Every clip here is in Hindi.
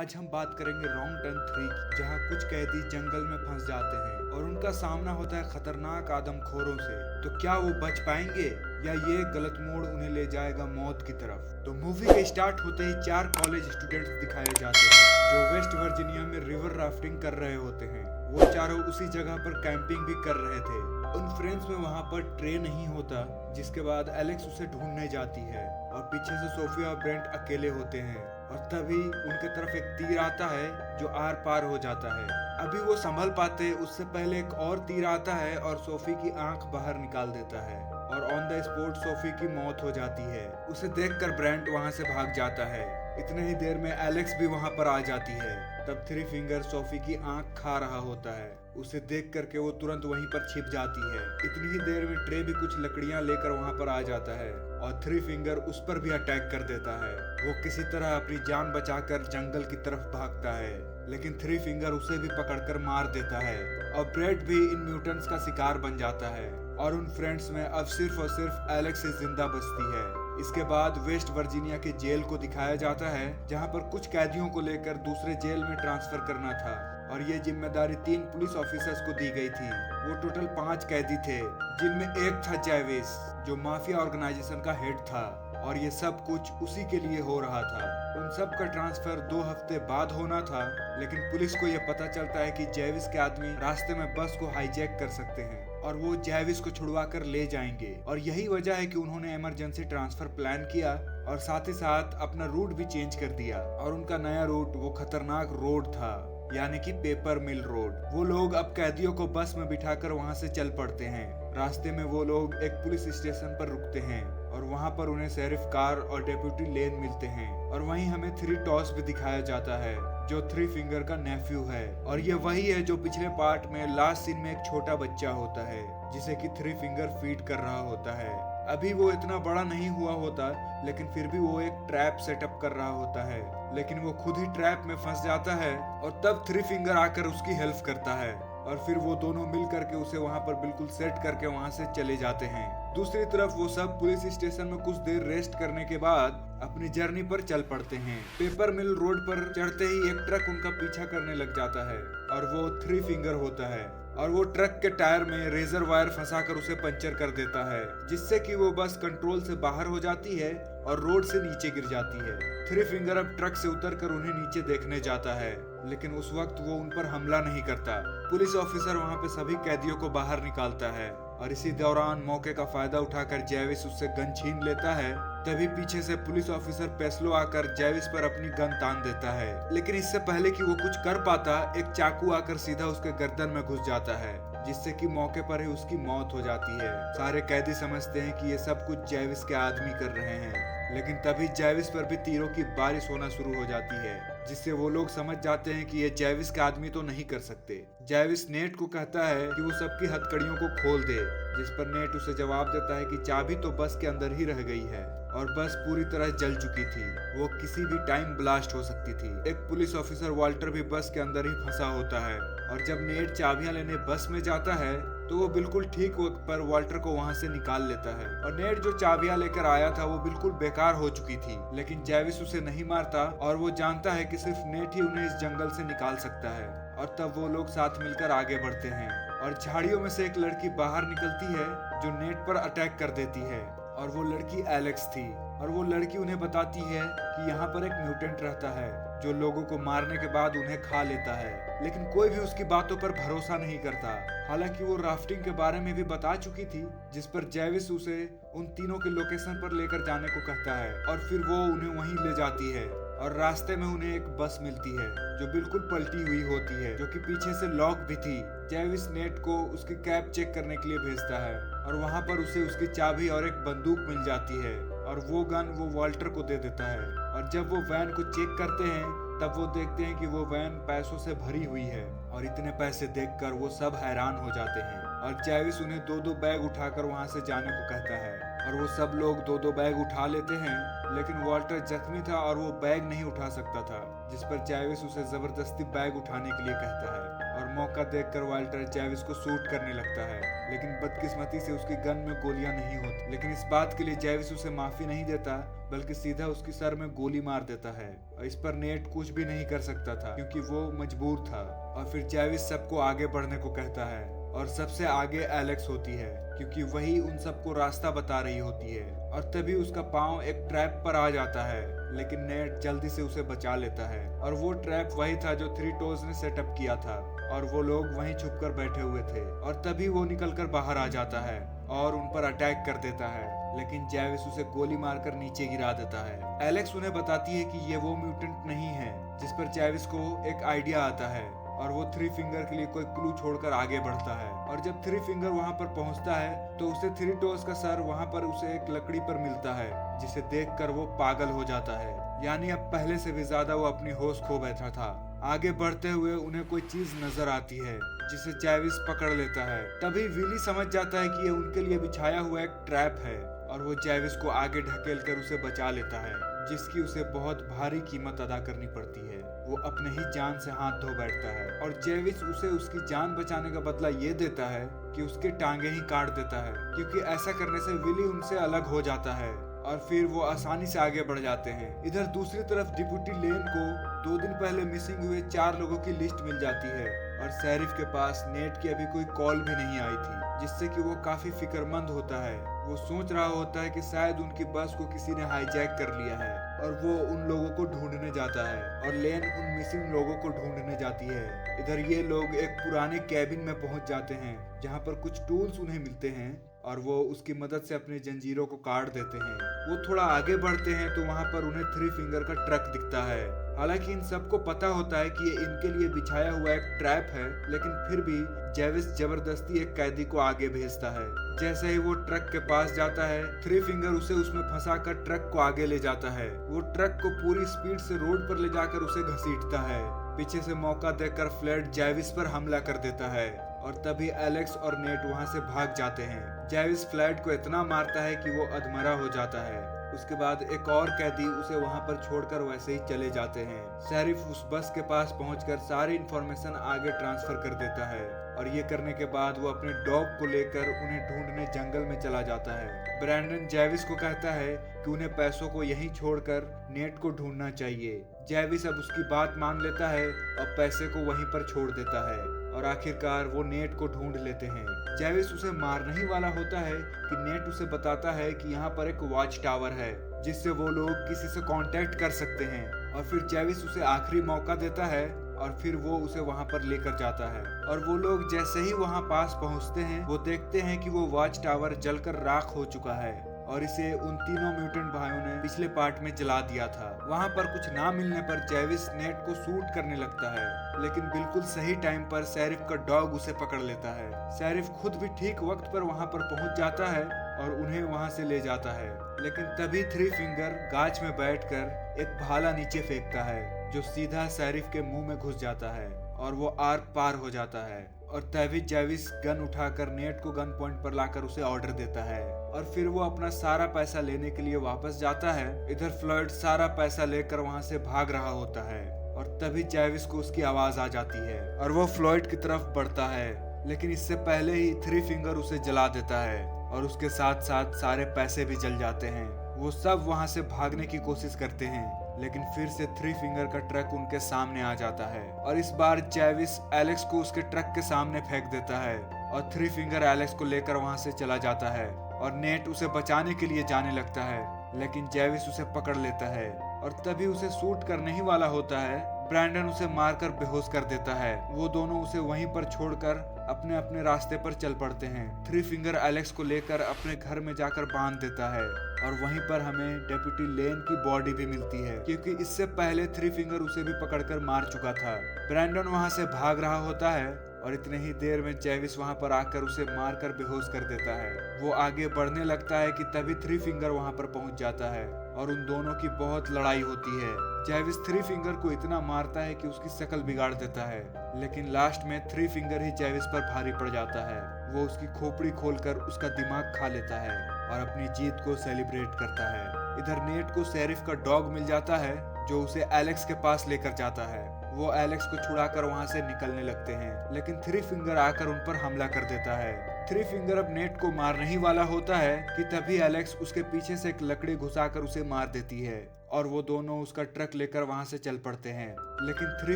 आज हम बात करेंगे रॉन्ग टर्न 3 की, जहाँ कुछ कैदी जंगल में फंस जाते हैं और उनका सामना होता है खतरनाक आदमखोरों से। तो क्या वो बच पाएंगे या ये गलत मोड़ उन्हें ले जाएगा मौत की तरफ। तो मूवी के स्टार्ट होते ही 4 कॉलेज स्टूडेंट्स दिखाए जाते हैं जो वेस्ट वर्जीनिया में रिवर राफ्टिंग कर रहे होते हैं। वो चारों उसी जगह पर कैंपिंग भी कर रहे थे। उन फ्रेंड्स में वहाँ पर ट्रे नहीं होता, जिसके बाद एलेक्स उसे ढूंढने जाती है और पीछे से सोफिया और ब्रेंट अकेले होते हैं और तभी उनके तरफ एक तीर आता है जो आर पार हो जाता है। अभी वो संभल पाते उससे पहले एक और तीर आता है और सोफी की आंख बाहर निकाल देता है और ऑन द स्पॉट सोफी की मौत हो जाती है। उसे देखकर ब्रेंट वहाँ से भाग जाता है। इतने ही देर में एलेक्स भी वहाँ पर आ जाती है। तब थ्री फिंगर सोफी की आंख खा रहा होता है। उसे देख करके वो तुरंत वहीं पर छिप जाती है। इतनी ही देर में ट्रे भी कुछ लकड़ियां लेकर वहाँ पर आ जाता है और थ्री फिंगर उस पर भी अटैक कर देता है। वो किसी तरह अपनी जान बचाकर जंगल की तरफ भागता है, लेकिन थ्री फिंगर उसे भी पकड़कर मार देता है और ब्रेड भी इन म्यूटेंट्स का शिकार बन जाता है और उन फ्रेंड्स में अब सिर्फ और सिर्फ एलेक्स ही जिंदा बचती है। इसके बाद वेस्ट वर्जीनिया के जेल को दिखाया जाता है, जहां पर कुछ कैदियों को लेकर दूसरे जेल में ट्रांसफर करना था और ये जिम्मेदारी 3 पुलिस ऑफिसर्स को दी गई थी। वो टोटल 5 कैदी थे, जिनमें एक था जेविस, जो माफिया ऑर्गेनाइजेशन का हेड था और ये सब कुछ उसी के लिए हो रहा था। उन सब का ट्रांसफर 2 हफ्ते बाद होना था, लेकिन पुलिस को यह पता चलता है कि जेविस के आदमी रास्ते में बस को हाईजैक कर सकते हैं और वो जेविस को छुड़वा कर ले जाएंगे और यही वजह है कि उन्होंने इमरजेंसी ट्रांसफर प्लान किया और साथ ही साथ अपना रूट भी चेंज कर दिया और उनका नया रूट वो खतरनाक रोड था, यानी कि पेपर मिल रोड। वो लोग अब कैदियों को बस में बिठाकर वहां से चल पड़ते हैं। रास्ते में वो लोग एक पुलिस स्टेशन पर रुकते हैं और वहां पर उन्हें शेरिफ कार और डेप्यूटी लेन मिलते हैं और वहीं हमें थ्री टॉस भी दिखाया जाता है, जो थ्री फिंगर का नेफ्यू है और ये वही है जो पिछले पार्ट में लास्ट सीन में एक छोटा बच्चा होता है जिसे कि थ्री फिंगर फीड कर रहा होता है। अभी वो इतना बड़ा नहीं हुआ होता, लेकिन फिर भी वो एक ट्रैप सेटअप कर रहा होता है, लेकिन वो खुद ही ट्रैप में फंस जाता है और तब थ्री फिंगर आकर उसकी हेल्प करता है और फिर वो दोनों मिल करके उसे वहाँ पर बिल्कुल सेट करके वहाँ से चले जाते हैं। दूसरी तरफ वो सब पुलिस स्टेशन में कुछ देर रेस्ट करने के बाद अपनी जर्नी पर चल पड़ते हैं। पेपर मिल रोड पर चढ़ते ही एक ट्रक उनका पीछा करने लग जाता है और वो थ्री फिंगर होता है और वो ट्रक के टायर में रेजर वायर फंसाकर उसे पंचर कर देता है, जिससे कि वो बस कंट्रोल से बाहर हो जाती है और रोड से नीचे गिर जाती है। थ्री फिंगर अब ट्रक से उतरकर उन्हें नीचे देखने जाता है, लेकिन उस वक्त वो उन पर हमला नहीं करता। पुलिस ऑफिसर वहाँ पे सभी कैदियों को बाहर निकालता है और इसी दौरान मौके का फायदा उठाकर जेविस उससे गन छीन लेता है। तभी पीछे से पुलिस ऑफिसर पेस्लो आकर जेविस पर अपनी गन तान देता है, लेकिन इससे पहले कि वो कुछ कर पाता, एक चाकू आकर सीधा उसके गर्दन में घुस जाता है, जिससे कि मौके पर ही उसकी मौत हो जाती है। सारे कैदी समझते हैं कि ये सब कुछ जेविस के आदमी कर रहे हैं, लेकिन तभी जेविस पर भी तीरों की बारिश होना शुरू हो जाती है, जिससे वो लोग समझ जाते हैं कि ये जेविस के आदमी तो नहीं कर सकते। जेविस नेट को कहता है कि वो सबकी हथकड़ियों को खोल दे, जिस पर नेट उसे जवाब देता है कि चाबी तो बस के अंदर ही रह गई है और बस पूरी तरह जल चुकी थी, वो किसी भी टाइम ब्लास्ट हो सकती थी। एक पुलिस ऑफिसर वाल्टर भी बस के अंदर ही फंसा होता है और जब नेट चाबियां लेने बस में जाता है तो वो बिल्कुल ठीक वक्त पर वाल्टर को वहां से निकाल लेता है और नेट जो चाबियां लेकर आया था वो बिल्कुल बेकार हो चुकी थी, लेकिन जेविस उसे नहीं मारता और वो जानता है कि सिर्फ नेट ही उन्हें इस जंगल से निकाल सकता है। और तब वो लोग साथ मिलकर आगे बढ़ते हैं और झाड़ियों में से एक लड़की बाहर निकलती है जो नेट पर अटैक कर देती है और वो लड़की एलेक्स थी और वो लड़की उन्हें बताती है कि यहाँ पर एक म्यूटेंट रहता है जो लोगों को मारने के बाद उन्हें खा लेता है, लेकिन कोई भी उसकी बातों पर भरोसा नहीं करता। हालांकि वो राफ्टिंग के बारे में भी बता चुकी थी, जिस पर जेविस उसे उन तीनों के लोकेशन पर लेकर जाने को कहता है और फिर वो उन्हें वहीं ले जाती है और रास्ते में उन्हें एक बस मिलती है जो बिल्कुल पलटी हुई होती है, जो कि पीछे से लॉक भी थी। जेविस नेट को उसकी कैब चेक करने के लिए भेजता है और वहां पर उसे उसकी चाबी और एक बंदूक मिल जाती है और वो गन वो वाल्टर को दे देता है और जब वो वैन को चेक करते हैं तब वो देखते हैं कि वो वैन पैसों से भरी हुई है और इतने पैसे देखकर वो सब हैरान हो जाते हैं और जेविस उन्हें 2-2 बैग उठाकर वहां से जाने को कहता है और वो सब लोग दो दो बैग उठा लेते हैं, लेकिन वॉल्टर जख्मी था और वो बैग नहीं उठा सकता था, जिस पर जैविस उसे जबरदस्ती बैग उठाने के लिए कहता है। और मौका देखकर वॉल्टर जैविस को शूट करने लगता है, लेकिन बदकिस्मती से उसकी गन में गोलियां नहीं होती। लेकिन इस बात के लिए जैविस उसे माफी नहीं देता, बल्कि सीधा उसकी सर में गोली मार देता है। और इस पर नेट कुछ भी नहीं कर सकता था, क्योंकि वो मजबूर था। और फिर जैविस सबको आगे बढ़ने को कहता है, और सबसे आगे एलेक्स होती है, क्योंकि वही उन सबको रास्ता बता रही होती है। और तभी उसका पांव एक ट्रैप पर आ जाता है, लेकिन नेट जल्दी से उसे बचा लेता है। और वो ट्रैप वही था जो थ्री टोज ने सेटअप किया था, और वो लोग वहीं छुपकर बैठे हुए थे। और तभी वो निकलकर बाहर आ जाता है और उन पर अटैक कर देता है, लेकिन जैविस उसे गोली मारकर नीचे गिरा देता है। एलेक्स उन्हें बताती है कि ये वो म्यूटेंट नहीं है, जिस पर जैविस को एक आइडिया आता है, और वो थ्री फिंगर के लिए कोई क्लू छोड़कर आगे बढ़ता है। और जब थ्री फिंगर वहां पर पहुंचता है तो उसे थ्री टोज का सर वहां पर उसे एक लकड़ी पर मिलता है, जिसे देखकर वो पागल हो जाता है। यानी अब पहले से भी ज्यादा वो अपनी होश खो बैठा था। आगे बढ़ते हुए उन्हें कोई चीज नजर आती है, जिसे जैविस पकड़ लेता है। तभी विली समझ जाता है कि ये उनके लिए बिछाया हुआ एक ट्रैप है, और वो जैविस को आगे ढकेल कर उसे बचा लेता है, जिसकी उसे बहुत भारी कीमत अदा करनी पड़ती है। वो अपने ही जान से हाथ धो बैठता है, और जैविस उसे उसकी जान बचाने का बदला ये देता है कि उसके टांगे ही काट देता है, क्योंकि ऐसा करने से विली उनसे अलग हो जाता है, और फिर वो आसानी से आगे बढ़ जाते हैं। इधर दूसरी तरफ डिप्टी लेन को 2 दिन पहले मिसिंग हुए 4 लोगों की लिस्ट मिल जाती है, और शेरिफ के पास नेट की अभी कोई कॉल भी नहीं आई थी, जिससे कि वो काफी फिक्रमंद होता है। वो सोच रहा होता है कि शायद उनकी बस को किसी ने हाईजैक कर लिया है, और वो उन लोगों को ढूंढने जाता है, और लेन उन मिसिंग लोगों को ढूंढने जाती है। इधर ये लोग एक पुराने कैबिन में पहुंच जाते हैं, जहां पर कुछ टूल्स उन्हें मिलते हैं, और वो उसकी मदद से अपने जंजीरों को काट देते हैं। वो थोड़ा आगे बढ़ते हैं तो वहां पर उन्हें थ्री फिंगर का ट्रक दिखता है। हालांकि इन सबको पता होता है कि ये इनके लिए बिछाया हुआ एक ट्रैप है, लेकिन फिर भी जैविस जबरदस्ती एक कैदी को आगे भेजता है। जैसे ही वो ट्रक के पास जाता है, थ्री फिंगर उसे उसमें फंसाकर ट्रक को आगे ले जाता है। वो ट्रक को पूरी स्पीड से रोड पर ले जाकर उसे घसीटता है। पीछे से मौका देकर फ्लैट जैविस पर हमला कर देता है, और तभी एलेक्स और नेट वहां से भाग जाते हैं। जैविस फ्लैट को इतना मारता है कि वो अधमरा हो जाता है। उसके बाद एक और कैदी उसे वहां पर छोड़कर वैसे ही चले जाते हैं। शेरिफ उस बस के पास पहुंचकर सारी इंफॉर्मेशन आगे ट्रांसफर कर देता है, और ये करने के बाद वो अपने डॉग को लेकर उन्हें ढूंढने जंगल में चला जाता है। ब्रैंडन जैविस को कहता है कि उन्हें पैसों को यहीं छोड़कर नेट को ढूंढना चाहिए। जैविस अब उसकी बात मान लेता है और पैसे को वहीं पर छोड़ देता है, और आखिरकार वो नेट को ढूंढ लेते हैं। जैविस उसे मारने ही वाला होता है कि नेट उसे बताता है कि यहाँ पर एक वॉच टावर है, जिससे वो लोग किसी से कांटेक्ट कर सकते हैं। और फिर जैविस उसे आखिरी मौका देता है, और फिर वो उसे वहां पर लेकर जाता है। और वो लोग जैसे ही वहां पास पहुंचते हैं, वो देखते हैं कि वो वॉच टावर जलकर राख हो चुका है, और इसे उन तीनों म्यूटेंट भाइयों ने पिछले पार्ट में जला दिया था। वहां पर कुछ ना मिलने पर जैविस नेट को शूट करने लगता है, लेकिन बिल्कुल सही टाइम पर शेरिफ का डॉग उसे पकड़ लेता है। शेरिफ खुद भी ठीक वक्त पर वहां पर पहुंच जाता है और उन्हें वहां से ले जाता है, लेकिन तभी थ्री फिंगर गाछ में बैठकर एक भाला नीचे फेंकता है, जो सीधा शेरिफ के मुंह में घुस जाता है, और वो आर पार हो जाता है। और तभी जैविस गन उठाकर नेट को गन पॉइंट पर लाकर उसे ऑर्डर देता है, और फिर वो अपना सारा पैसा लेने के लिए वापस जाता है। इधर फ्लॉयड सारा पैसा लेकर वहां से भाग रहा होता है, और तभी जैविस को उसकी आवाज आ जाती है, और वो फ्लॉयड की तरफ बढ़ता है, लेकिन इससे पहले ही थ्री फिंगर उसे जला देता है, और उसके साथ साथ सारे पैसे भी जल जाते हैं। वो सब वहां से भागने की कोशिश करते हैं, लेकिन फिर से थ्री फिंगर का ट्रक उनके सामने आ जाता है, और इस बार जैविस एलेक्स को उसके ट्रक के सामने फेंक देता है, और थ्री फिंगर एलेक्स को लेकर वहां से चला जाता है, और नेट उसे बचाने के लिए जाने लगता है, लेकिन जैविस उसे पकड़ लेता है, और तभी उसे शूट करने ही वाला होता है। ब्रैंडन उसे मारकर बेहोश कर देता है। वो दोनों उसे वहीं पर छोड़कर अपने अपने रास्ते पर चल पड़ते हैं। थ्री फिंगर एलेक्स को लेकर अपने घर में जाकर बांध देता है, और वहीं पर हमें डेप्यूटी लेन की बॉडी भी मिलती है, क्योंकि इससे पहले थ्री फिंगर उसे भी पकड़कर मार चुका था। ब्रैंडन वहां से भाग रहा होता है, और इतने ही देर में जैविस वहां पर आकर उसे मारकर बेहोश कर देता है। वो आगे बढ़ने लगता है कि तभी थ्री फिंगर वहां पर पहुंच जाता है, और उन दोनों की बहुत लड़ाई होती है। जैविस थ्री फिंगर को इतना मारता है कि उसकी शक्ल बिगाड़ देता है, लेकिन लास्ट में थ्री फिंगर ही जैविस पर भारी पड़ जाता है। वो उसकी खोपड़ी खोलकर उसका दिमाग खा लेता है। और अपनी जीत को सेलिब्रेट करता है। इधर नेट को शेरिफ का डॉग मिल जाता है जो उसे एलेक्स के पास लेकर जाता है। वो एलेक्स को छुड़ाकर वहां से निकलने लगते हैं, लेकिन थ्री फिंगर आकर उन पर हमला कर देता है। थ्री फिंगर अब नेट को मारने ही वाला होता है कि तभी एलेक्स उसके पीछे से एक लकड़ी घुसाकर उसे मार देती है और वो दोनों उसका ट्रक लेकर वहां से चल पड़ते हैं। लेकिन थ्री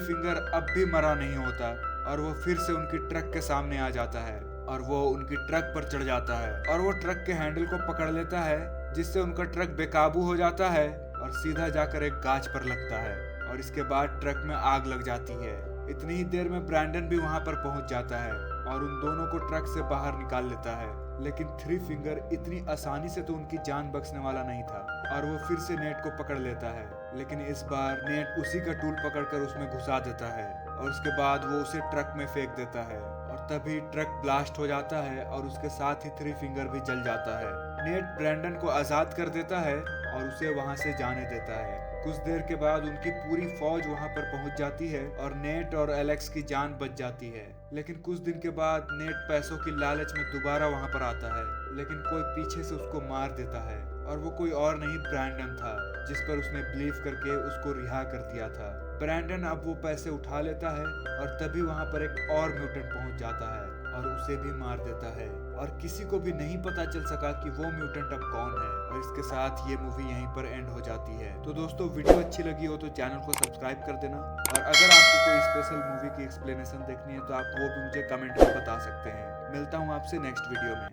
फिंगर अब भी मरा नहीं होता और वो फिर से उनकी ट्रक के सामने आ जाता है और वो उनकी ट्रक पर चढ़ जाता है और वो ट्रक के हैंडल को पकड़ लेता है, जिससे उनका ट्रक बेकाबू हो जाता है और सीधा जाकर एक गाछ पर लगता है और इसके बाद ट्रक में आग लग जाती है। इतनी ही देर में ब्रैंडन भी वहां पर पहुंच जाता है और उन दोनों को ट्रक से बाहर निकाल लेता है। लेकिन थ्री फिंगर इतनी आसानी से तो उनकी जान बख्शने वाला नहीं था और वो फिर से नेट को पकड़ लेता है, लेकिन इस बार नेट उसी का टूल पकड़कर उसमें घुसा देता है और उसके बाद वो उसे ट्रक में फेंक देता है और तभी ट्रक ब्लास्ट हो जाता है और उसके साथ ही थ्री फिंगर भी जल जाता है। नेट ब्रैंडन को आजाद कर देता है और उसे वहां से जाने देता है। कुछ देर के बाद उनकी पूरी फौज वहां पर पहुंच जाती है और नेट और एलेक्स की जान बच जाती है। लेकिन कुछ दिन के बाद नेट पैसों की लालच में दोबारा वहां पर आता है, लेकिन कोई पीछे से उसको मार देता है और वो कोई और नहीं ब्रैंडन था, जिस पर उसने बिलीव करके उसको रिहा कर दिया था। ब्रैंडन अब वो पैसे उठा लेता है और तभी वहां पर एक और म्यूटेंट पहुंच जाता है और उसे भी मार देता है और किसी को भी नहीं पता चल सका कि वो म्यूटेंट अब कौन है। और इसके साथ ये मूवी यहीं पर एंड हो जाती है। तो दोस्तों, वीडियो अच्छी लगी हो तो चैनल को सब्सक्राइब कर देना और अगर आपको कोई स्पेशल मूवी की एक्सप्लेनेशन देखनी है तो आप वो भी मुझे कमेंट में बता सकते हैं। मिलता हूँ आपसे नेक्स्ट वीडियो में।